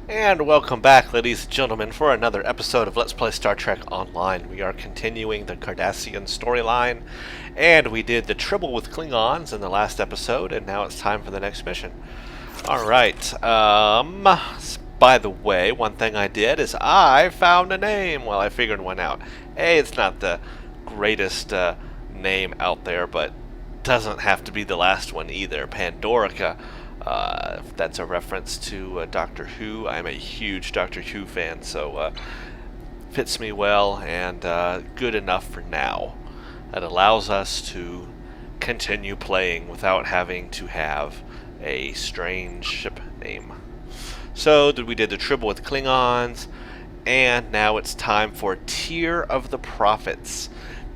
And welcome back, ladies and gentlemen, for another episode of Let's Play Star Trek Online. We are continuing the Cardassian storyline, and we did the Tribble with Klingons in the last episode, and now it's time for the next mission. Alright, by the way, one thing I did is I found a name. Well, I figured one out. It's not the greatest name out there, but doesn't have to be the last one either. Pandorica. That's a reference to Doctor Who. I'm a huge Doctor Who fan, so fits me well and good enough for now. That allows us to continue playing without having to have a strange ship name. So we did the Tribble with Klingons, and now it's time for Tier of the Prophets.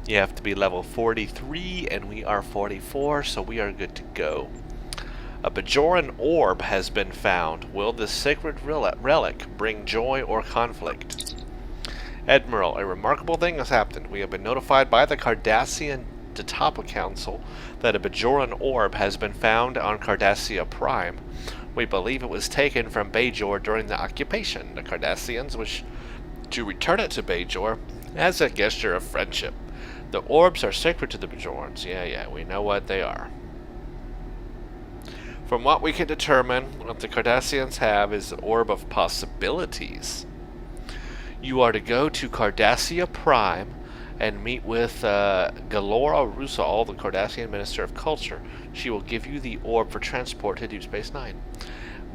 You have to be level 43, and we are 44, so we are good to go. A Bajoran orb has been found. Will this sacred relic bring joy or conflict? Admiral, a remarkable thing has happened. We have been notified by the Cardassian Detapa Council that a Bajoran orb has been found on Cardassia Prime. We believe it was taken from Bajor during the occupation. The Cardassians wish to return it to Bajor as a gesture of friendship. The orbs are sacred to the Bajorans. Yeah, we know what they are. From what we can determine, what the Cardassians have is the Orb of Possibilities. You are to go to Cardassia Prime and meet with Galora Rusal, the Cardassian Minister of Culture. She will give you the orb for transport to Deep Space Nine.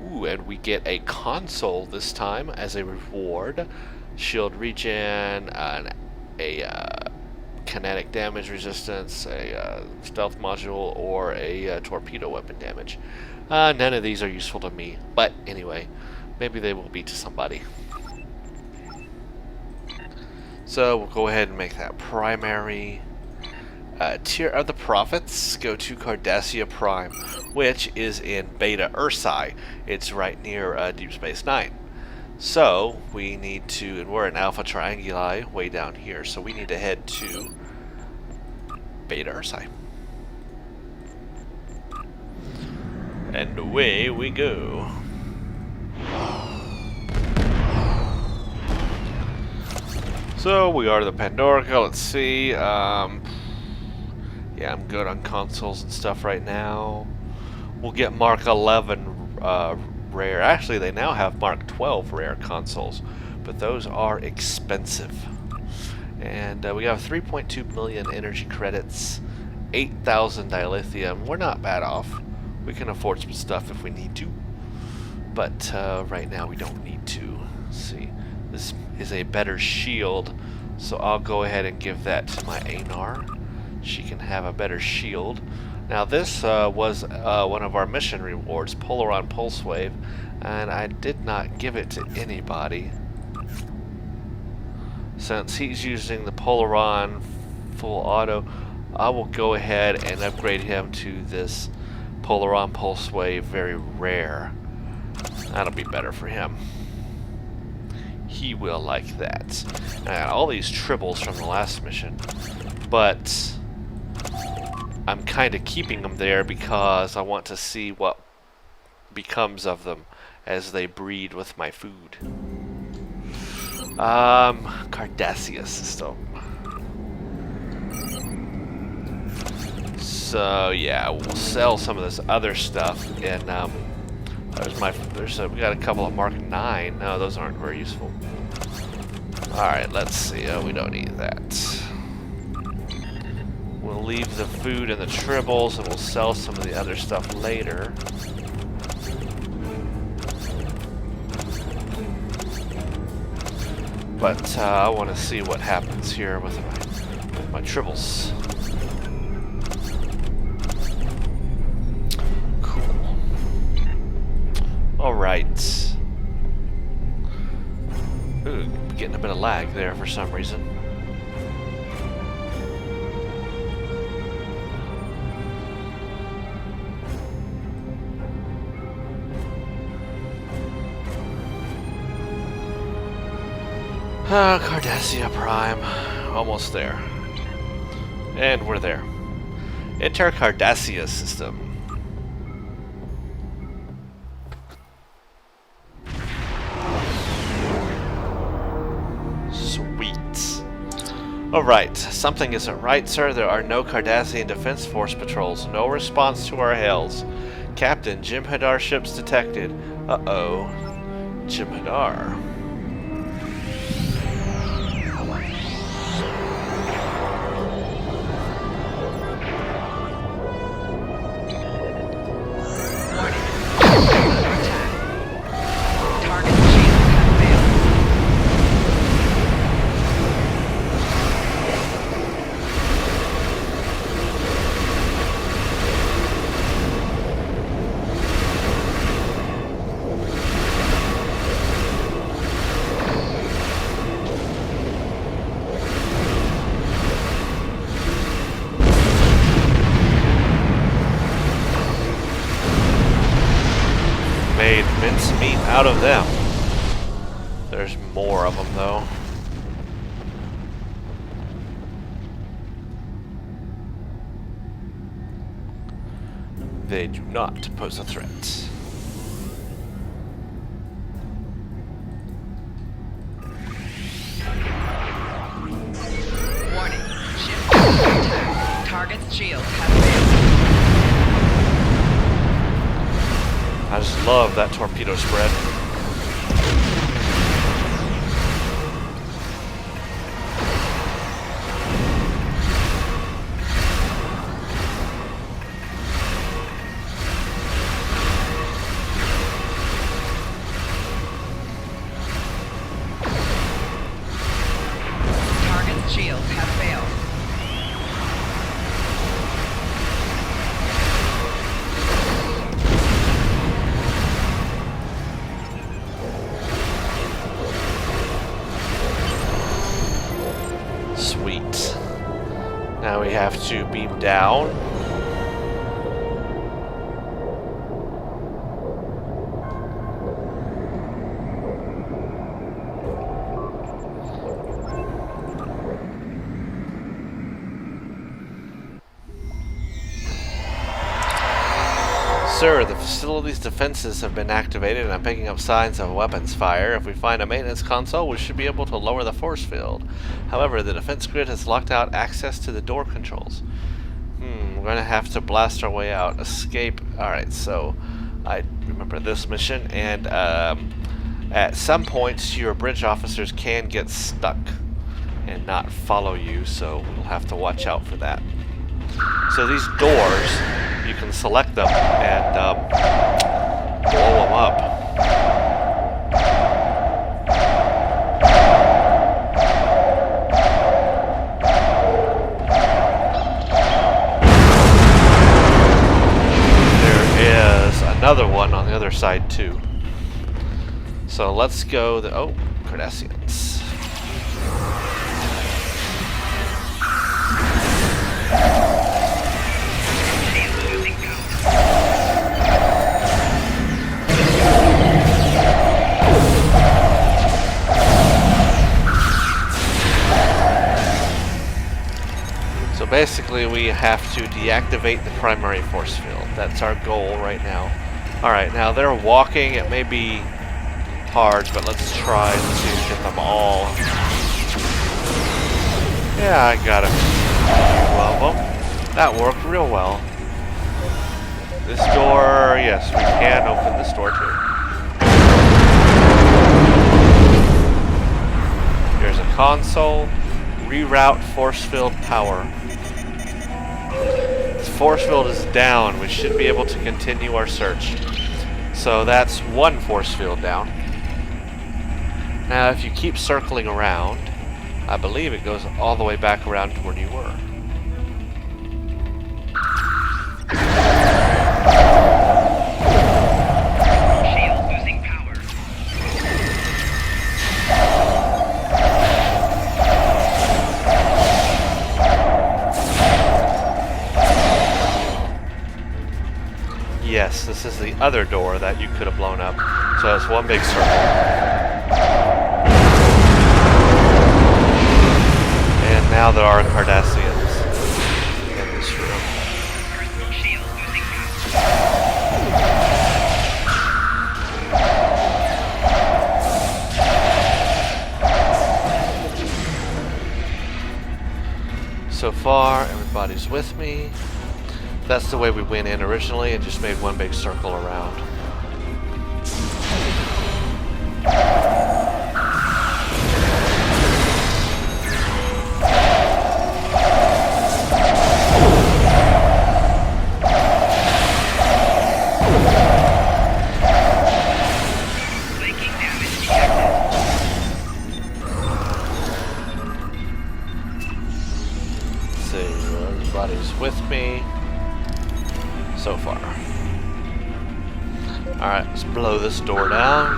Ooh, and we get a console this time as a reward. Shield regen, a kinetic damage resistance, a stealth module, or a torpedo weapon damage. None of these are useful to me, but anyway, maybe they will be to somebody. So we'll go ahead and make that primary. Tier of the Prophets, go to Cardassia Prime, which is in Beta Ursae. It's right near Deep Space Nine. So we need to, and we're in Alpha Trianguli way down here, so we need to head to Beta Ursae. And away we go. So we are to the Pandorica. Let's see. Yeah, I'm good on consoles and stuff right now. We'll get Mark 11 rare. Actually, they now have Mark 12 rare consoles, but those are expensive. And we have 3.2 million energy credits, 8,000 dilithium. We're not bad off. We can afford some stuff if we need to, but right now we don't need to. Let's see, this is a better shield, so I'll go ahead and give that to my Anar. She can have a better shield. Now this was one of our mission rewards, Polaron Pulse Wave, and I did not give it to anybody. Since he's using the Polaron full auto, I will go ahead and upgrade him to this Polaron Pulse Wave very rare. That'll be better for him. He will like that. I got all these tribbles from the last mission, but I'm kind of keeping them there because I want to see what becomes of them as they breed with my food. Cardassia system. So yeah, we'll sell some of this other stuff, and we got a couple of Mark 9. No, those aren't very useful. All right, let's see. We don't need that. We'll leave the food and the tribbles, and we'll sell some of the other stuff later. But I want to see what happens here with my tribbles. Cool. All right. Ooh, getting a bit of lag there for some reason. Cardassia Prime. Almost there. And we're there. Enter Cardassia system. Alright, something isn't right, sir. There are no Cardassian Defense Force patrols. No response to our hails. Captain, Jim Hadar ships detected. Uh-oh. Jim Hadar. Made mincemeat out of them. There's more of them, though. They do not pose a threat. Warning. Ship attack. Target's shields have failed. I just love that torpedo spread. Target's shields have failed. Sweet. Now we have to beam down. Sir, the facility's defenses have been activated and I'm picking up signs of weapons fire. If we find a maintenance console, we should be able to lower the force field. However, the defense grid has locked out access to the door controls. We're going to have to blast our way out. Escape. Alright, so I remember this mission, and at some points your bridge officers can get stuck and not follow you, so we'll have to watch out for that. So these doors, you can select them and blow them up. There is another one on the other side too. So let's go. Oh, Cardassians. So basically we have to deactivate the primary force field. That's our goal right now. Alright, now they're walking. It may be hard, but let's try to get them all. Yeah, I got a few of them. That worked real well. This door, yes, we can open this door too. Here's a console. Reroute force field power. Force field is down. We should be able to continue our search. So that's one force field down. Now if you keep circling around, I believe it goes all the way back around to where you were. Shield losing power. Yes, this is the other door that you could have blown up. So it's one big circle. And now there are Cardassians in this room. Shield losing power. far, everybody's with me. That's the way we went in originally and just made one big circle around. With me so far. Alright, let's blow this door down.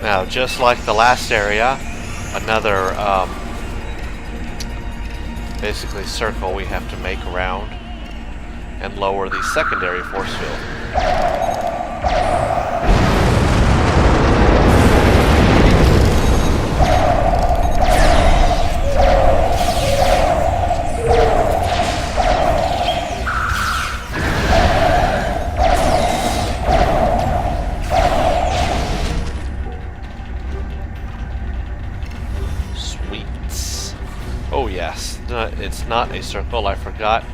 Now, just like the last area, another basically circle we have to make around and lower the secondary force field. Oh yes, no, it's not a circle, I forgot.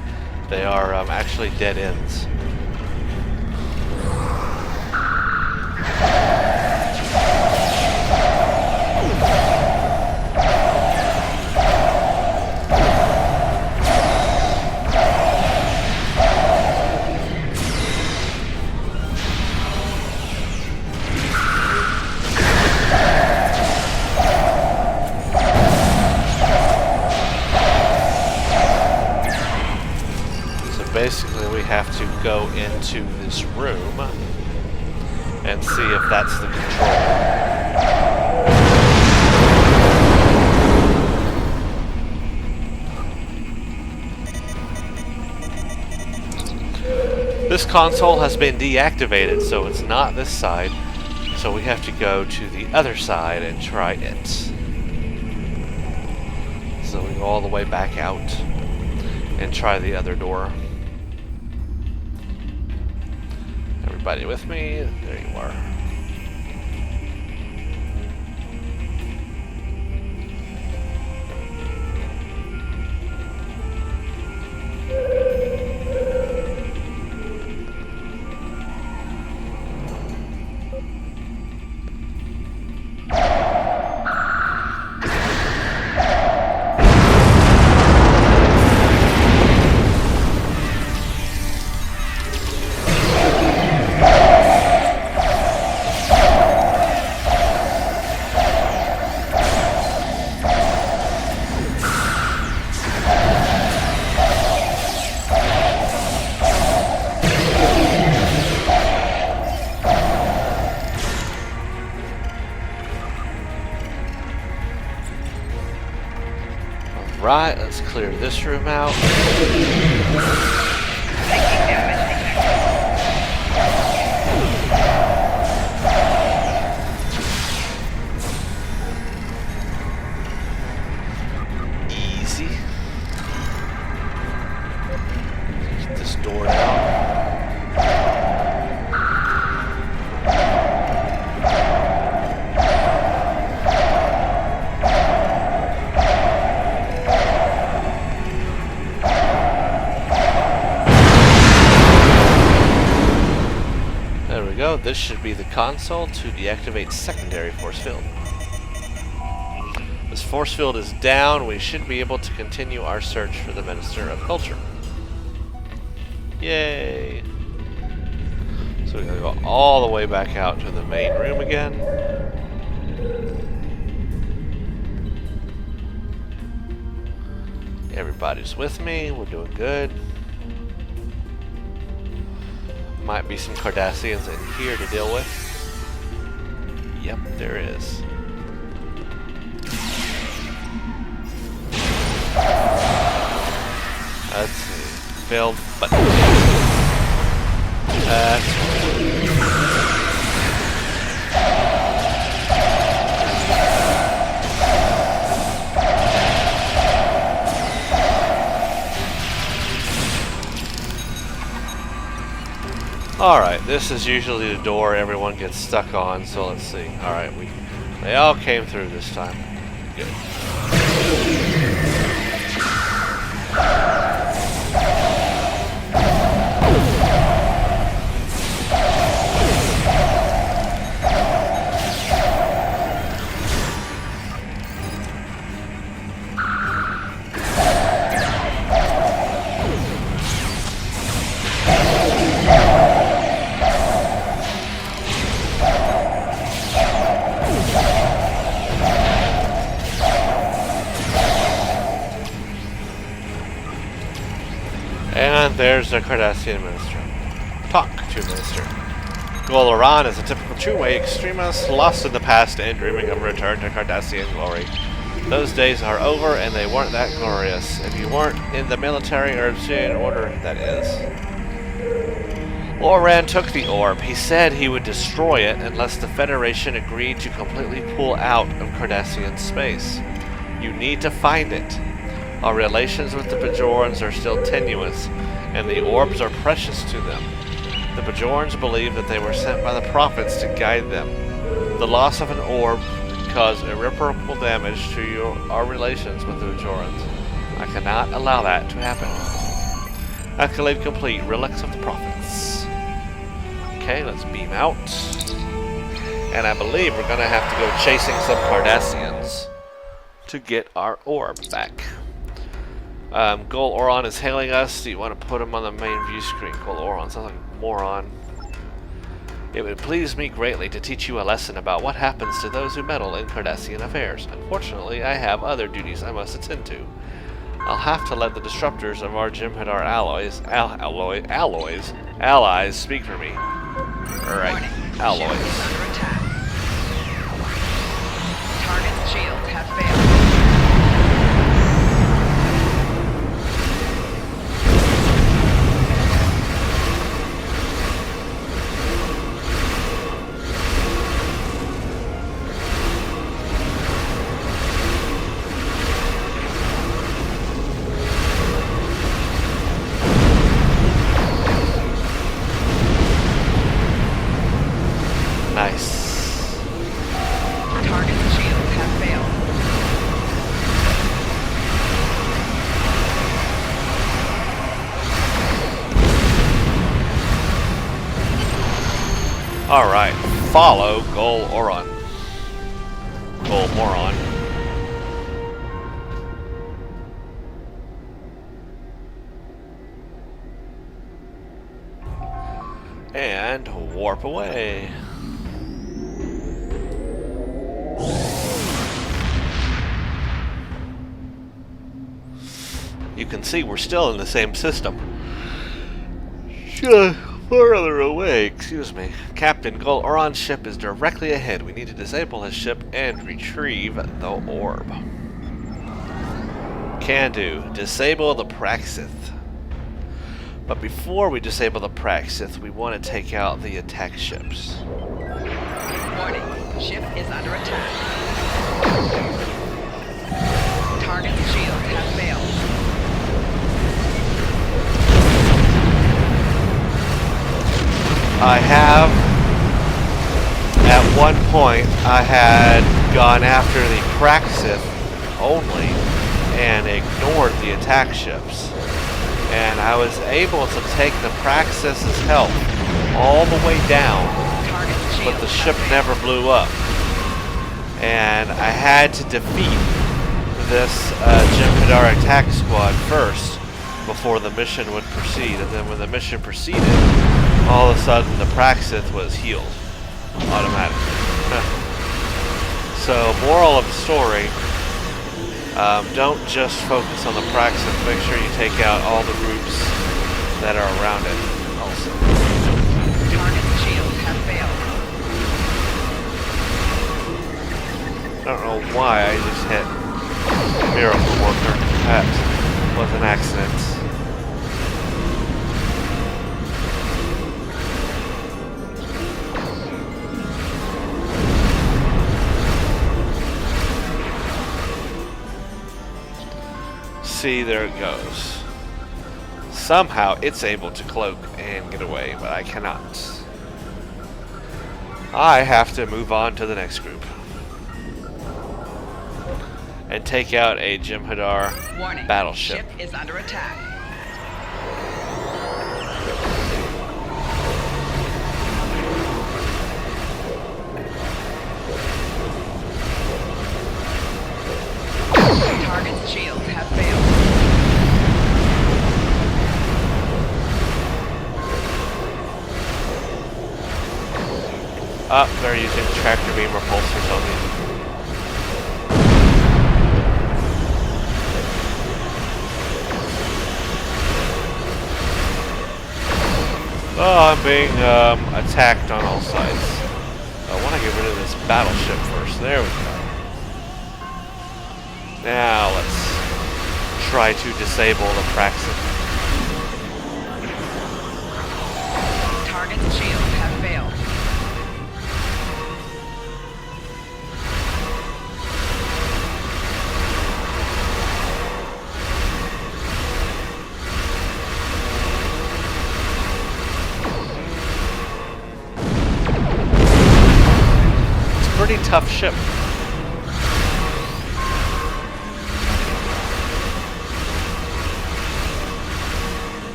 They are actually dead ends. Basically, we have to go into this room and see if that's the control. This console has been deactivated, so it's not this side. So we have to go to the other side and try it. So we go all the way back out and try the other door. Everybody with me? There you are. Right, let's clear this room out. Easy. Get this door down. This should be the console to deactivate secondary force field. This force field is down. We should be able to continue our search for the Minister of Culture. Yay! So we're going to go all the way back out to the main room again. Everybody's with me. We're doing good. Might be some Cardassians in here to deal with. Yep, there is. Let's see. Failed button. Alright, this is usually the door everyone gets stuck on, so let's see. Alright, they all came through this time. Good. And there's the Cardassian minister. Talk to minister. Gul Oran is a typical two-way extremist, lost in the past and dreaming of a return to Cardassian glory. Those days are over, and they weren't that glorious. If you weren't in the military or obsidian order, that is. Oran took the orb. He said he would destroy it unless the Federation agreed to completely pull out of Cardassian space. You need to find it. Our relations with the Bajorans are still tenuous, and the orbs are precious to them. The Bajorans believe that they were sent by the prophets to guide them. The loss of an orb could cause irreparable damage to our relations with the Bajorans. I cannot allow that to happen. Accolade complete. Relics of the prophets. Okay, let's beam out. And I believe we're going to have to go chasing some Cardassians to get our orb back. Gul Oran is hailing us. Do you want to put him on the main view screen? Gul Oran sounds like a moron. It would please me greatly to teach you a lesson about what happens to those who meddle in Cardassian affairs. Unfortunately, I have other duties I must attend to. I'll have to let the disruptors of our Jem'Hadar allies speak for me. Alright, alloys. Target's shields have failed. Nice. Target's shields have failed. Alright, follow Gul Oran. Gul Moron. And warp away. You can see we're still in the same system. Further away, excuse me. Captain Gul Oran's ship is directly ahead. We need to disable his ship and retrieve the orb. Can do. Disable the Praxith. But before we disable the Praxith, we want to take out the attack ships. Warning. Ship is under attack. Target's shields have failed. I have, at one point, I had gone after the Praxith only and ignored the attack ships. And I was able to take the Praxith's health all the way down, but the ship never blew up. And I had to defeat this Jem'Hadar attack squad first before the mission would proceed. And then when the mission proceeded, all of a sudden the Praxith was healed automatically. So, moral of the story, don't just focus on the Praxith. Make sure you take out all the groups that are around it also. Target's shields have failed. I don't know why I just hit Miracle Worker. That was an accident. See, there it goes. Somehow it's able to cloak and get away, but I cannot. I have to move on to the next group and take out a Jem'Hadar Warning. battleship. Ship is under attack. Target's shields have failed. They're using tractor beam repulsors on me. Oh, I'm being attacked on all sides. I want to get rid of this battleship first. There we go. Now let's try to disable the Praxis. Target's shields have failed. It's a pretty tough ship.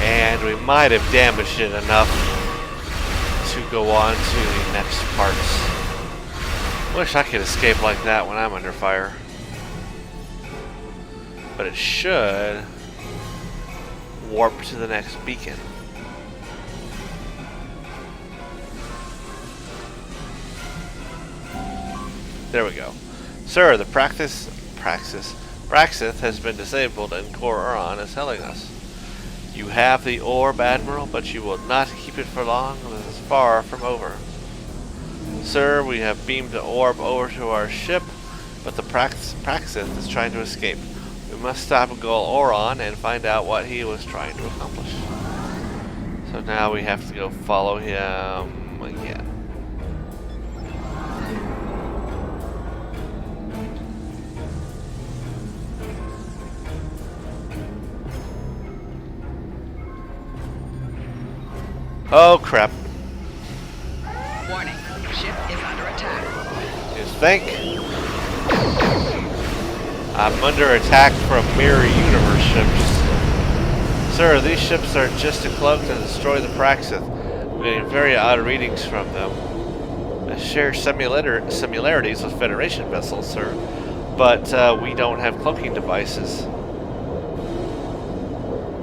And we might have damaged it enough to go on to the next parts. Wish I could escape like that when I'm under fire. But it should warp to the next beacon. There we go. Sir, the Praxis has been disabled and Cor-Oran is telling us. You have the orb, Admiral, but you will not keep it for long. This is far from over. Sir, we have beamed the orb over to our ship, but the Praxis is trying to escape. We must stop Cor-Oran and find out what he was trying to accomplish. So now we have to go follow him again. Oh crap. Warning. Ship is under attack. You think? I'm under attack from mirror universe ships. Sir, these ships are just a cloak to destroy the Praxis. We're getting very odd readings from them. They share similarities with Federation vessels, sir, but we don't have cloaking devices.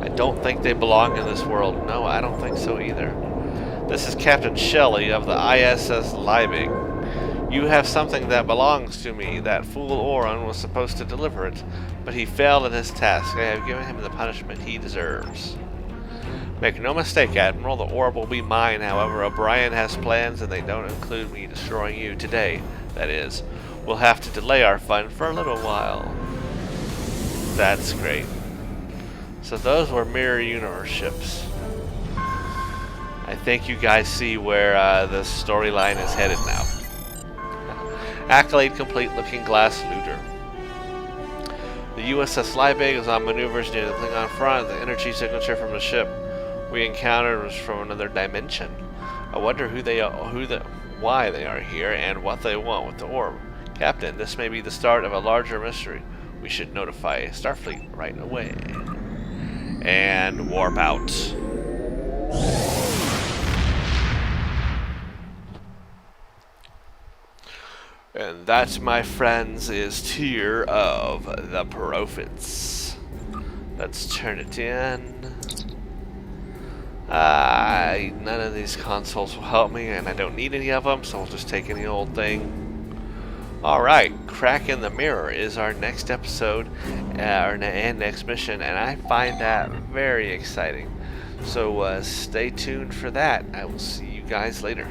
I don't think they belong in this world. No, I don't think so either. This is Captain Shelley of the ISS Liebig. You have something that belongs to me. That fool Oran was supposed to deliver it, but he failed in his task. I have given him the punishment he deserves. Make no mistake, Admiral, the orb will be mine. However, O'Brien has plans and they don't include me destroying you today. That is, we'll have to delay our fun for a little while. That's great. So those were mirror universe ships. I think you guys see where the storyline is headed now. Accolade complete, Looking Glass Looter. The USS Liebig is on maneuvers near the Klingon front. The energy signature from the ship we encountered was from another dimension. I wonder why they are here and what they want with the orb. Captain, this may be the start of a larger mystery. We should notify Starfleet right away. And warp out. And that, my friends, is Tear of the Prophets. Let's turn it in. None of these consoles will help me, and I don't need any of them, so I'll just take any old thing. Alright, Crack in the Mirror is our next episode, and next mission, and I find that very exciting. So stay tuned for that. I will see you guys later.